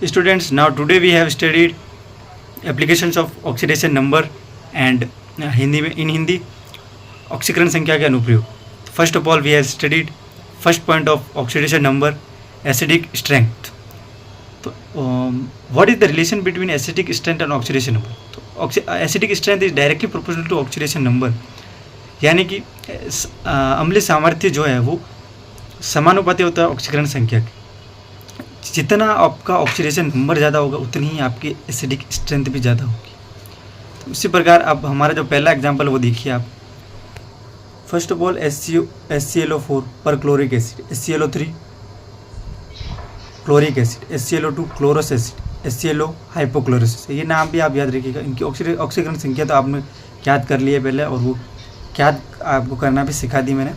Students, now today we have studied applications of oxidation number and Hindi में इन हिंदी ऑक्सीकरण संख्या के अनुप्रयोग. First of all we have studied first point of oxidation number, acidic strength. तो what is the relation between acidic strength and oxidation number? तो acidic strength is directly proportional to oxidation number, यानी कि अम्लीय सामर्थ्य जो है वो समानुपाती होता है ऑक्सीकरण संख्या के. जितना आपका ऑक्सीडेशन नंबर ज़्यादा होगा उतनी ही आपकी एसिडिक स्ट्रेंथ भी ज़्यादा होगी. तो इसी प्रकार अब हमारा जो पहला एग्जांपल वो देखिए आप. First of all HClO4 perchloric acid, HClO3 chloric acid, HClO2 chlorous acid, HClO hypochlorous. ये नाम भी आप याद रखिएगा. इनकी ऑक्सीकरण संख्या तो आपने याद कर ली है पहले, और वो याद आपको करना भी सिखा दी मैंने,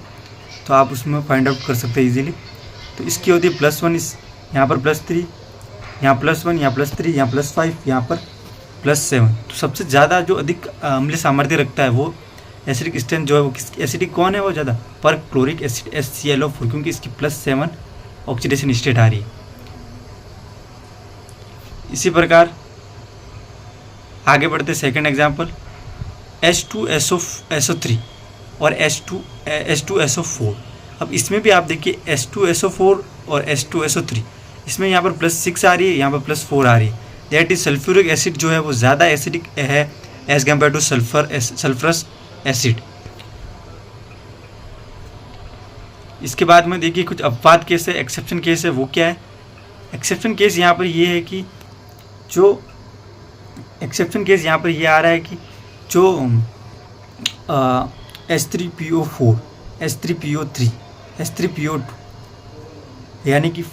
तो आप उसमें फाइंड आउट कर सकते हैं इजीली. तो इसकी होती है +1, यहाँ पर +3, यहाँ +1, यहाँ +3, यहाँ +5, यहाँ पर +7. तो सबसे ज़्यादा जो अधिक अम्लीय सामर्थ्य रखता है वो एसिडिक स्ट्रेंथ जो है वो एसिडिक कौन है वो ज़्यादा? पर क्लोरिक एसिड HClO4, क्योंकि इसकी +7 ऑक्सीडेशन स्टेट आ रही है. इसी प्रकार आगे बढ़ते सेकंड एग्जांपल, H2SO3 और H2SO4. अब इसमें भी आप देखिए H2SO4 और H2SO3, इसमें यहाँ पर +6 आ रही है, यहाँ पर +4 आ रही है. दैट इज सल्फ्यूरिक एसिड जो है वो ज़्यादा एसिडिक है as compare to sulphurous acid. इसके बाद में देखिए कुछ अपवाद केस है, एक्सेप्शन केस है. वो क्या है? एक्सेप्शन केस यहाँ पर ये है कि जो एक्सेप्शन केस यहाँ पर ये आ रहा है कि जो H3PO4, H3PO3, H3PO2, यानी कि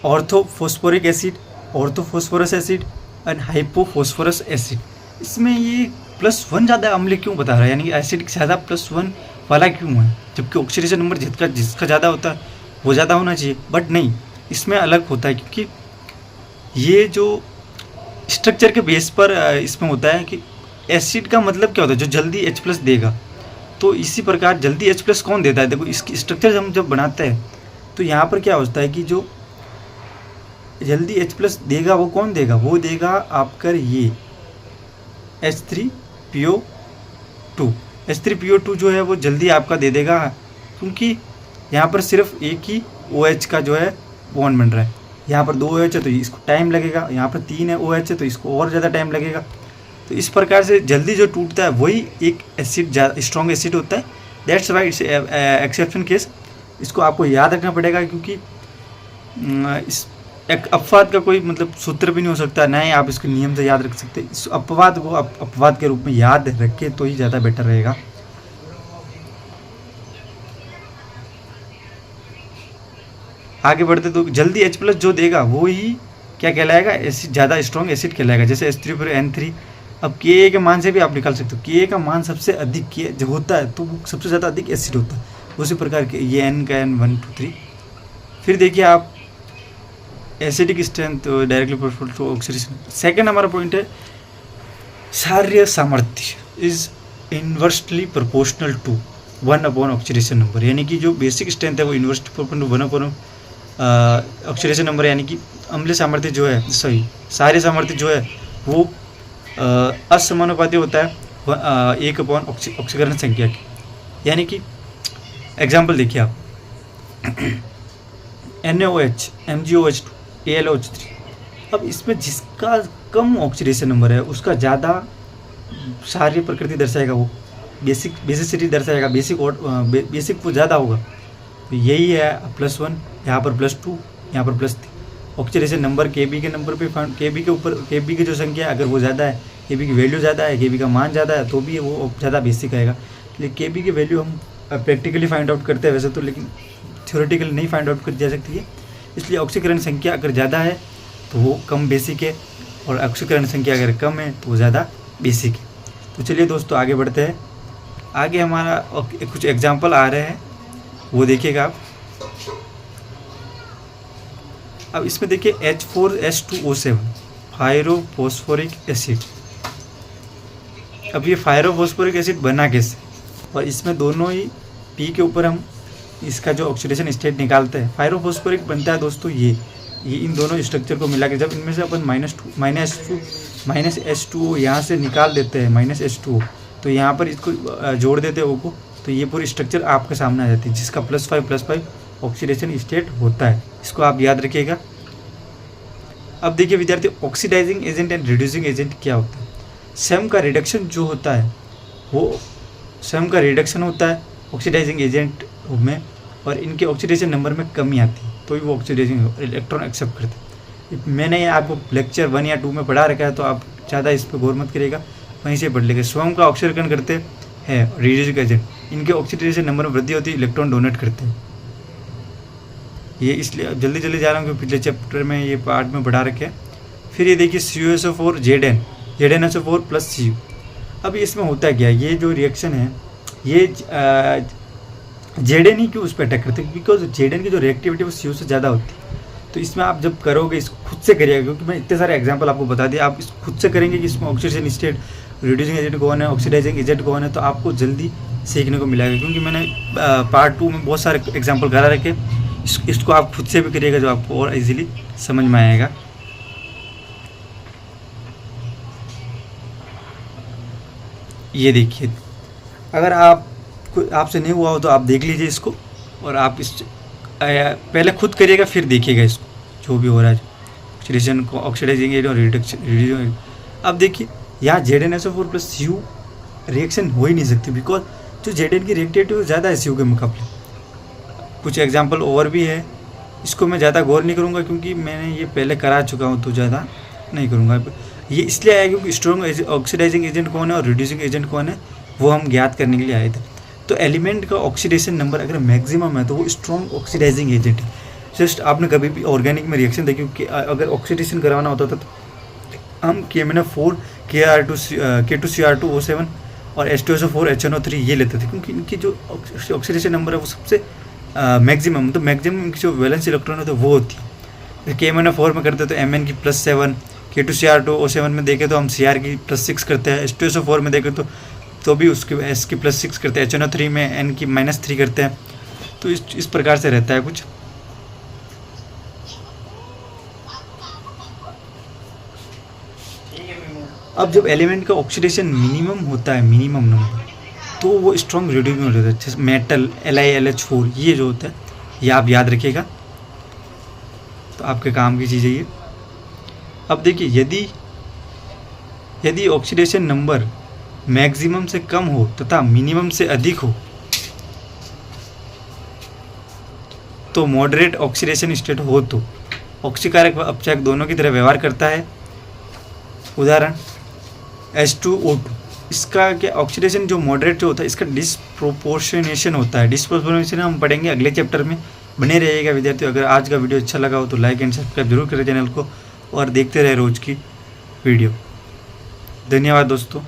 orthophosphoric acid, orthophosphorous acid and hypophosphorous acid, इसमें ये +1 ज़्यादा अम्लीय क्यों बता रहा है? यानी कि एसिडिक ज़्यादा +1 वाला क्यों है? जबकि ऑक्सीडेशन नंबर जिसका ज़्यादा होता है वो ज़्यादा होना चाहिए, बट नहीं, इसमें अलग होता है. क्योंकि ये जो स्ट्रक्चर के बेस पर इसमें होता है कि एसिड का मतलब क्या होता है? जो जल्दी H+ देगा. तो इसी प्रकार जल्दी H+ कौन देता है? देखो इसकी स्ट्रक्चर हम जब बनाते हैं तो यहाँ पर क्या होता है कि जो जल्दी H+ देगा वो कौन देगा? वो देगा आपका ये H3PO2. H3PO2 जो है वो जल्दी आपका दे देगा, क्योंकि यहाँ पर सिर्फ एक ही OH का जो है बॉन्ड बन रहा है. यहाँ पर 2 OH है तो इसको टाइम लगेगा, यहाँ पर 3 है OH है तो इसको और ज़्यादा टाइम लगेगा. तो इस प्रकार से जल्दी जो टूटता है वही एक एसिड ज़्यादा स्ट्रॉन्ग एसिड होता है. That's why it's exception case. इसको आपको याद रखना पड़ेगा, क्योंकि इस एक अपवाद का कोई मतलब सूत्र भी नहीं हो सकता, ना ही आप इसको नियम से याद रख सकते. इस अपवाद को आप अपवाद के रूप में याद रखें तो ही ज़्यादा बेटर रहेगा. आगे बढ़ते तो जल्दी H+ जो देगा वो ही क्या कहलाएगा? एसिड, ज़्यादा स्ट्रॉन्ग एसिड कहलाएगा. जैसे H3N3. अब Ka के मान से भी आप निकाल सकते हो. Ka का मान सबसे अधिक जो होता है तो वो सबसे ज़्यादा अधिक एसिड होता है. उसी प्रकार के ये N का N 1 2 3. फिर देखिए आप acidic strength directly proportional to oxidation. Second हमारा पॉइंट है क्षारीय सामर्थ्य is inversely proportional to 1/, oxidation number. यानी कि जो बेसिक स्ट्रेंथ है वो inversely proportional to 1/, oxidation number, यानी कि अम्लीय सामर्थ्य जो है, सॉरी क्षारीय सामर्थ्य जो है वो असमानुपाती होता है 1/, ऑक्सीकरण संख्या की. यानी कि एग्जाम्पल देखिए आप NaOH, MgOH2, AlOH3. अब इसमें जिसका कम ऑक्सीडेशन नंबर है उसका ज़्यादा क्षारीय प्रकृति दर्शाएगा, वो बेसिसिटी दर्शाएगा, बेसिक वो ज़्यादा होगा. तो यही है +1, यहाँ पर +2, यहाँ पर +3. ऑक्सीडेशन नंबर Kb के नंबर पे Kb के ऊपर Kb की जो संख्या है अगर वो ज़्यादा है, Kb की वैल्यू ज़्यादा है, Kb का मान ज़्यादा है, तो भी वो ज़्यादा बेसिक आएगा. लेकिन Kb की वैल्यू हम प्रैक्टिकली फाइंड आउट करते हैं वैसे तो, लेकिन थ्योरेटिकली नहीं फाइंड आउट कर जा सकती है. इसलिए ऑक्सीकरण संख्या अगर ज़्यादा है तो वो कम बेसिक है, और ऑक्सीकरण संख्या अगर कम है तो वो ज़्यादा बेसिक है. तो चलिए दोस्तों आगे बढ़ते हैं. आगे हमारा कुछ एग्जांपल आ रहे हैं, वो देखिएगा आप. अब इसमें देखिए H4S2O7 फायरोफॉस्फोरिक एसिड. अब ये फायरोफॉस्फोरिक एसिड बना कैसे? और इसमें दोनों ही P के ऊपर हम इसका जो ऑक्सीडेशन स्टेट निकालते हैं. फायरोफॉस्फोरिक बनता है दोस्तों ये ये इन दोनों स्ट्रक्चर को मिला के जब इनमें से अपन माइनस H2O यहाँ से निकाल देते हैं, माइनस H2O, तो यहाँ पर इसको जोड़ देते हैं O को, तो ये पूरी स्ट्रक्चर आपके सामने आ जाती है, जिसका +5 ऑक्सीडेशन स्टेट होता है। इसको आप याद रखिएगा। अब देखिए विद्यार्थी, oxidising agent and reducing agent क्या होता है। स्वयं का रिडक्शन जो होता है वो स्वयं का रिडक्शन होता है ऑक्सीडाइजिंग एजेंट में, और इनके ऑक्सीडेशन नंबर में कमी आती है, तो वो ऑक्सीडाइजिंग इलेक्ट्रॉन एक्सेप्ट करते हैं। मैंने आपको लेक्चर 1 या 2 में पढ़ा रखा है, तो आप ज़्यादा इस पर गौर मत करिएगा, वहीं से पढ़ लेंगे। स्वयं का ऑक्सीकरण करते हैं रिड्यूसिंग एजेंट, इनके ऑक्सीडेशन नंबर में वृद्धि होती है, इलेक्ट्रॉन डोनेट करते हैं। ये इसलिए जल्दी जा रहा हूँ क्योंकि पिछले चैप्टर में ये पार्ट में पढ़ा रखे हैं। फिर ये देखिए CuSO4 ZnSO4 + Cu। अब इसमें होता क्या, ये जो रिएक्शन है ये Zn ही क्यों उस पर अटैक करते हैं, बिकॉज Zn की जो रिएक्टिविटी वो Cu से ज़्यादा होती है। तो इसमें आप जब करोगे, इस खुद से करिएगा, क्योंकि मैं इतने सारे एग्जांपल आपको बता दिया, आप इस खुद से करेंगे कि इसमें ऑक्सीडेशन स्टेट, रिड्यूसिंग एजेंट कौन है, ऑक्सीडाइजिंग एजेंट कौन है, तो आपको जल्दी सीखने को मिलेगा। क्योंकि मैंने पार्ट 2 में बहुत सारे एग्जाम्पल करा रखे, इसको आप खुद से भी करिएगा, जो आपको और इजीली समझ में आएगा। ये देखिए, अगर आपसे नहीं हुआ हो तो आप देख लीजिए इसको, और आप इस पहले खुद करिएगा फिर देखिएगा इसको, जो भी हो रहा है ऑक्सीडेशन को, ऑक्सीडाइजिंग एजेंट और रिडक्शन। अब देखिए यहाँ ZnSO4 + Cu रिएक्शन हो ही नहीं सकती, बिकॉज जो Zn की रिएक्टिविटी ज़्यादा है Cu के मुकाबले। कुछ एग्जांपल और भी है, इसको मैं ज़्यादा गौर नहीं करूँगा क्योंकि मैंने ये पहले करा चुका हूँ, तो ज़्यादा नहीं करूँगा। ये इसलिए आया क्योंकि स्ट्रॉन्ग ऑक्सीडाइजिंग एजेंट कौन है और रिड्यूसिंग एजेंट कौन है वो हम ज्ञात करने के लिए आए थे। तो एलिमेंट का ऑक्सीडेशन नंबर अगर मैक्सिमम है तो वो स्ट्रॉन्ग ऑक्सीडाइजिंग एजेंट है। जस्ट आपने कभी भी ऑर्गेनिक में रिएक्शन देखी कि अगर ऑक्सीडेशन करवाना होता था तो हम KMnO4 K2Cr2O7 और H2SO4 HNO3 ये लेते थे, क्योंकि इनकी जो ऑक्सीडेशन नंबर है वो सबसे मैक्सिमम, तो मैक्सिमम इनकी जो वैलेंस इलेक्ट्रॉन होते हैं वो होती है। KMnO4 में करते तो Mn की +7, K2Cr2O7 में देखें तो हम Cr की +6 करते हैं, H2SO4 में देखें तो भी उसके S की +6 करते हैं, HNO3 में N की -3 करते हैं। तो इस प्रकार से रहता है कुछ। अब जब एलिमेंट का ऑक्सीडेशन मिनिमम होता है, मिनिमम नंबर, तो वो स्ट्रॉन्ग रिड्यूसिंग हो जाता है। जैसे मेटल LiLH4 ये जो होता है ये आप याद रखिएगा, तो आपके काम की चीज़ है ये। अब देखिए यदि ऑक्सीडेशन नंबर मैक्सिमम से कम हो तथा मिनिमम से अधिक हो तो मॉडरेट ऑक्सीडेशन स्टेट हो तो ऑक्सीकारक व अपचायक दोनों की तरह व्यवहार करता है। उदाहरण H2O2, इसका क्या ऑक्सीडेशन जो मॉडरेट जो होता है इसका डिस्प्रोपोर्शनेशन होता है। डिस्प्रोपोर्शनेशन हम पढ़ेंगे अगले चैप्टर में। बने रहिएगा विद्यार्थियों। अगर आज का वीडियो अच्छा लगा हो तो लाइक एंड सब्सक्राइब जरूर करें चैनल को और देखते रहे रोज की वीडियो। धन्यवाद दोस्तों।